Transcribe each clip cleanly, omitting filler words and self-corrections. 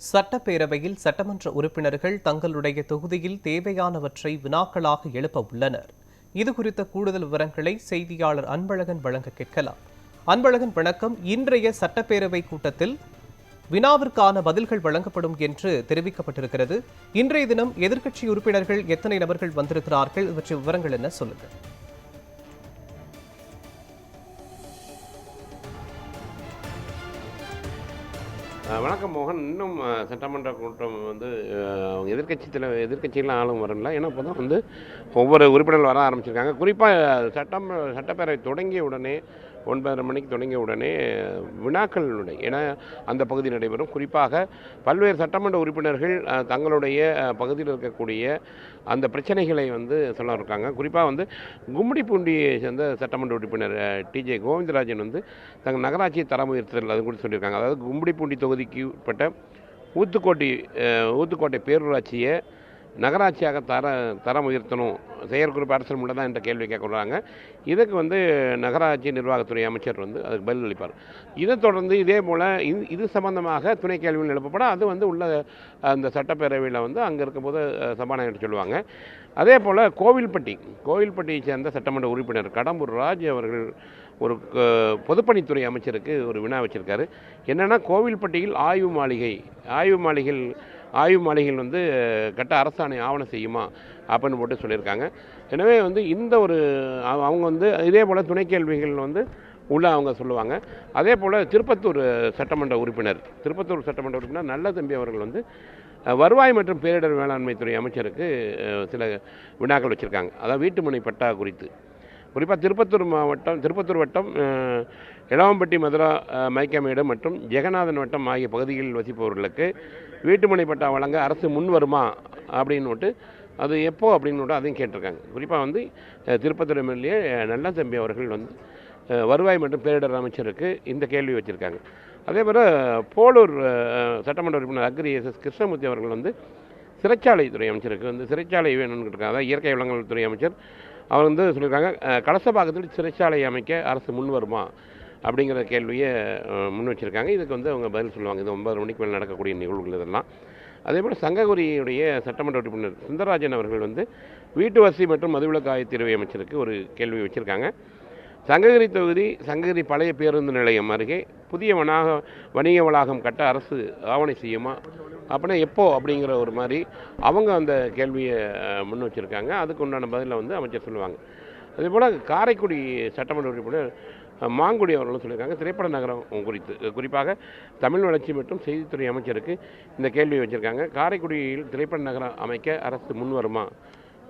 சட்டப்பேரவையில் சட்டமன்ற உறுப்பினர்கள் தங்களுடைய தொகுதியில் தேவையானவற்றை வினாக்களாக எழுப்ப உள்ளனர். இதுகுறித்த கூடுதல் விவரங்களை செய்தியாளர் அன்பழகன் வழங்க கேட்கலாம். அன்பழகன், வணக்கம். இன்றைய சட்டப்பேரவை கூட்டத்தில் வினாவிற்கான பதில்கள் வழங்கப்படும் என்று தெரிவிக்கப்பட்டிருக்கிறது. இன்றைய தினம் எதிர்க்கட்சி உறுப்பினர்கள் எத்தனை நபர்கள் வந்திருக்கிறார்கள்? இவற்றை விவரங்கள் என்ன, சொல்லுங்கள். வணக்கம் மோகன். இன்னும் சட்டமன்ற கூட்டம் வந்து எதிர்க்கட்சியில் ஆளும் வரல. ஏன்னா இப்போ தான் வந்து ஒவ்வொரு உறுப்பினர்கள் வர ஆரம்பிச்சிருக்காங்க. குறிப்பாக சட்டப்பேரவை தொடங்கிய உடனே 9:30 மணிக்கு தொடங்கிய உடனே வினாக்களுடைய ஏன்னா அந்த பகுதி நடைபெறும். குறிப்பாக பல்வேறு சட்டமன்ற உறுப்பினர்கள் தங்களுடைய பகுதியில் இருக்கக்கூடிய அந்த பிரச்சனைகளை வந்து சொல்ல இருக்காங்க. குறிப்பாக வந்து கும்மிடிப்பூண்டியை சேர்ந்த சட்டமன்ற உறுப்பினர் டிஜே கோவிந்தராஜன் வந்து தங்கள் நகராட்சி தரம் உயர்த்தல் அது கூட சொல்லியிருக்காங்க. அதாவது கும்மிடிப்பூண்டி தொகுதிக்கு உட்பட்ட ஊத்துக்கோட்டை பேரூராட்சியை நகராட்சியாக தரம் உயர்த்தணும், செயற்குறிப்பு அரசு உள்ளதான் என்ற கேள்வி கேட்குறாங்க. இதுக்கு வந்து நகராட்சி நிர்வாகத்துறை அமைச்சர் வந்து அதுக்கு பதில் அளிப்பார். இதை தொடர்ந்து இதே போல் இது சம்பந்தமாக துணை கேள்விகள் எழுப்பப்பட அது வந்து உள்ள அந்த சட்டப்பேரவையில் வந்து அங்கே இருக்கும்போது சபாநாயகர் சொல்லுவாங்க. அதே போல் கோவில்பட்டியை சேர்ந்த சட்டமன்ற உறுப்பினர் கடம்பூர் ராஜ் அவர்கள் ஒரு பொதுப்பணித்துறை அமைச்சருக்கு ஒரு வினா வச்சிருக்காரு. என்னென்னா, கோவில்பட்டியில் ஆய்வு மாளிகைகள் வந்து கட்ட அரசாணை ஆவணம் செய்யுமா அப்படின்னு போட்டு சொல்லியிருக்காங்க. எனவே வந்து இந்த ஒரு அவங்க வந்து இதே போல் துணை கேள்விகள் வந்து உள்ள அவங்க சொல்லுவாங்க. அதே போல் திருப்பத்தூர் சட்டமன்ற உறுப்பினர் நல்ல தம்பி அவர்கள் வந்து வருவாய் மற்றும் பேரிடர் மேலாண்மைத்துறை அமைச்சருக்கு சில வினாக்கள் வச்சுருக்காங்க. அதாவது வீட்டுமனை பட்டா குறித்து. குறிப்பாக திருப்பத்தூர் வட்டம் இளவம்பட்டி, மதுரா, மைக்கமேடு மற்றும் ஜெகநாதன் வட்டம் ஆகிய பகுதிகளில் வசிப்பவர்களுக்கு வீட்டுமனை பட்டா வழங்க அரசு முன் வருமா அப்படின்னுட்டு அது எப்போ அப்படின்னு அதையும் கேட்டிருக்காங்க. குறிப்பாக வந்து திருப்பத்தூர் எம்எல்ஏ நல்ல தம்பி அவர்கள் வந்து வருவாய் மற்றும் பேரிடர் அமைச்சருக்கு இந்த கேள்வி வச்சுருக்காங்க. அதே போல் போலூர் சட்டமன்ற உறுப்பினர் அக்ரி எஸ் கிருஷ்ணமூர்த்தி அவர்கள் வந்து சிறைச்சாலைத்துறை அமைச்சருக்கு வந்து சிறைச்சாலை வேணும்னு இருக்காங்க. அதாவது இயற்கை வளங்கள் துறை அமைச்சர் அவர் வந்து சொல்லியிருக்காங்க, கலசபாக்கத்தில் சிறைச்சாலை அமைக்க அரசு முன் வருமா அப்படிங்கிற கேள்வியை முன் வச்சுருக்காங்க. இதுக்கு வந்து அவங்க பதில் சொல்லுவாங்க. இது 9 மணிக்கு மேலே நடக்கக்கூடிய நிகழ்வுகள் இதெல்லாம். அதே போல் சங்ககிரியுடைய சட்டமன்ற உறுப்பினர் சுந்தரராஜன் அவர்கள் வந்து வீட்டு வசதி மற்றும் மதுவிலக்கு ஆயத்தீர்வை அமைச்சருக்கு ஒரு கேள்வி வச்சுருக்காங்க. சங்ககிரி தொகுதி சங்ககிரி பழைய பேருந்து நிலையம் அருகே புதிய வணிக வளாகம் கட்ட அரசு ஆவணை செய்யுமா அப்படின்னா எப்போ அப்படிங்கிற ஒரு மாதிரி அவங்க அந்த கேள்வியை முன் வச்சுருக்காங்க. அதுக்கு உண்டான பதிலை வந்து அமைச்சர் சொல்லுவாங்க. அதே போல் காரைக்குடி சட்டமன்ற உறுப்பினர் மாங்குடி அவர்களும் சொல்லியிருக்காங்க. திரைப்பட நகரம் குறித்து குறிப்பாக தமிழ் வளர்ச்சி மற்றும் செய்தித்துறை அமைச்சருக்கு இந்த கேள்வி வச்சுருக்காங்க. காரைக்குடியில் திரைப்பட நகரம் அமைக்க அரசு முன் வருமா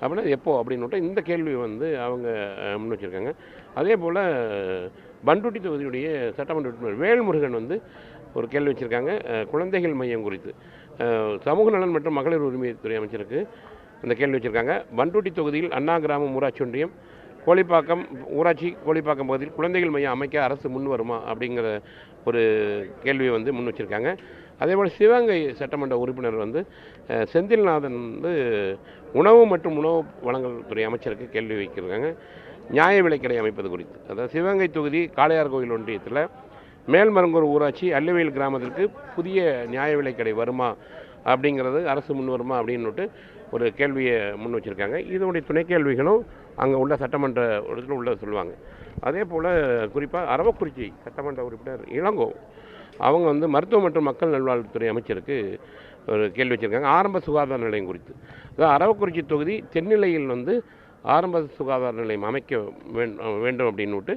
அப்படின்னா எப்போ அப்படின்னுட்டு இந்த கேள்வி வந்து அவங்க முன் வச்சுருக்காங்க. அதே போல் பண்ருட்டி தொகுதியுடைய சட்டமன்ற உறுப்பினர் வேல்முருகன் வந்து ஒரு கேள்வி வச்சுருக்காங்க. குழந்தைகள் மையம் குறித்து சமூக நலன் மற்றும் மகளிர் உரிமைத்துறை அமைச்சருக்கு இந்த கேள்வி வச்சுருக்காங்க. பண்ருட்டி தொகுதியில் அண்ணா கிராமம் ஊராட்சி ஒன்றியம் கோழிப்பாக்கம் பகுதியில் குழந்தைகள் மையம் அமைக்க அரசு முன் வருமா அப்படிங்கிற ஒரு கேள்வியை வந்து முன் வச்சுருக்காங்க. அதேபோல் சிவகங்கை சட்டமன்ற உறுப்பினர் வந்து செந்தில்நாதன் வந்து உணவு மற்றும் உணவு வழங்கல் துறை அமைச்சருக்கு கேள்வி வைக்கிறாங்க. நியாய விலைக்கடை அமைப்பது குறித்து. அதாவது சிவகங்கை தொகுதி காளையார் கோயில் ஒன்றியத்தில் மேல்மருங்கூர் ஊராட்சி அல்லவேல் கிராமத்திற்கு புதிய நியாய விலைக்கடை வருமா அப்படிங்கிறது அரசு முன் வருமா அப்படின்னுட்டு ஒரு கேள்வியை முன் வச்சுருக்காங்க. இதனுடைய துணை கேள்விகளும் அங்கே உள்ள சட்டமன்ற உள்ள சொல்லுவாங்க. அதே போல் குறிப்பாக அரவக்குறிச்சி சட்டமன்ற உறுப்பினர் இளங்கோ அவங்க வந்து மருத்துவ மற்றும் மக்கள் நல்வாழ்வுத்துறை அமைச்சருக்கு ஒரு கேள்வி வச்சுருக்காங்க. ஆரம்ப சுகாதார நிலையம் குறித்து. அதாவது அரவக்குறிச்சி தொகுதி தென்னிலையில் வந்து ஆரம்ப சுகாதார நிலையம் அமைக்க வேண்டும் அப்படின்னுட்டு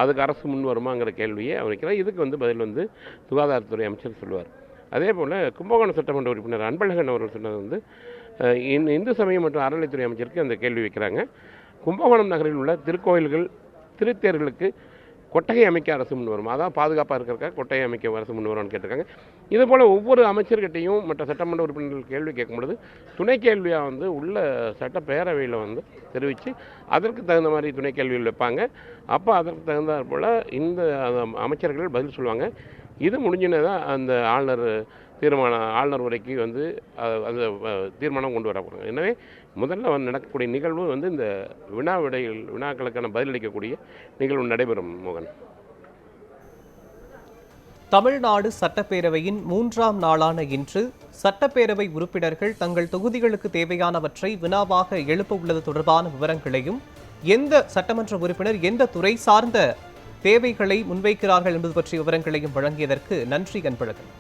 அதுக்கு அரசு முன் வருமாங்கிற கேள்வியை அவர் வைக்கிறார். இதுக்கு வந்து பதில் வந்து சுகாதாரத்துறை அமைச்சர் சொல்லுவார். அதே போல் கும்பகோணம் சட்டமன்ற உறுப்பினர் அன்பழகன் அவர்கள் சொன்னது வந்து இந்து சமயம் மற்றும் அறநிலைத்துறை அமைச்சருக்கு அந்த கேள்வி வைக்கிறாங்க. கும்பகோணம் நகரில் உள்ள திருக்கோயில்கள் திருத்தேர்களுக்கு கொட்டகை அமைக்க அரசு முன் வரும். அதான் பாதுகாப்பாக இருக்கிறக்க கொட்டகை அமைக்க அரசு முன் வரும்னு கேட்டிருக்காங்க. இதுபோல் ஒவ்வொரு அமைச்சர்கிட்டையும் மற்ற சட்டமன்ற உறுப்பினர்கள் கேள்வி கேட்கும்பொழுது துணை கேள்வியாக வந்து உள்ள சட்டப்பேரவையில் வந்து தெரிவித்து அதற்கு தகுந்த மாதிரி துணை கேள்விகள் வைப்பாங்க. அப்போ அதற்கு தகுந்த போல் இந்த அமைச்சர்கள் பதில் சொல்லுவாங்க. இது முடிஞ்சினதான் அந்த ஆளுநர் உரைக்கு வந்து அந்த தீர்மானம் கொண்டு வரப்படுறாங்க. எனவே முதல்ல நடக்கக்கூடிய நிகழ்வு வந்து இந்த வினாக்களுக்கான பதிலளிக்கக்கூடிய நிகழ்வு நடைபெறும். மோகன். தமிழ்நாடு சட்டப்பேரவையின் 3ஆம் நாளான இன்று சட்டப்பேரவை உறுப்பினர்கள் தங்கள் தொகுதிகளுக்கு தேவையானவற்றை வினாவாக எழுப்ப உள்ளது தொடர்பான விவரங்களையும், எந்த சட்டமன்ற உறுப்பினர் எந்த துறை சார்ந்த தேவைகளை முன்வைக்கிறார்கள் என்பது பற்றிய விவரங்களையும் வழங்கியதற்கு நன்றி அன்பழகன்.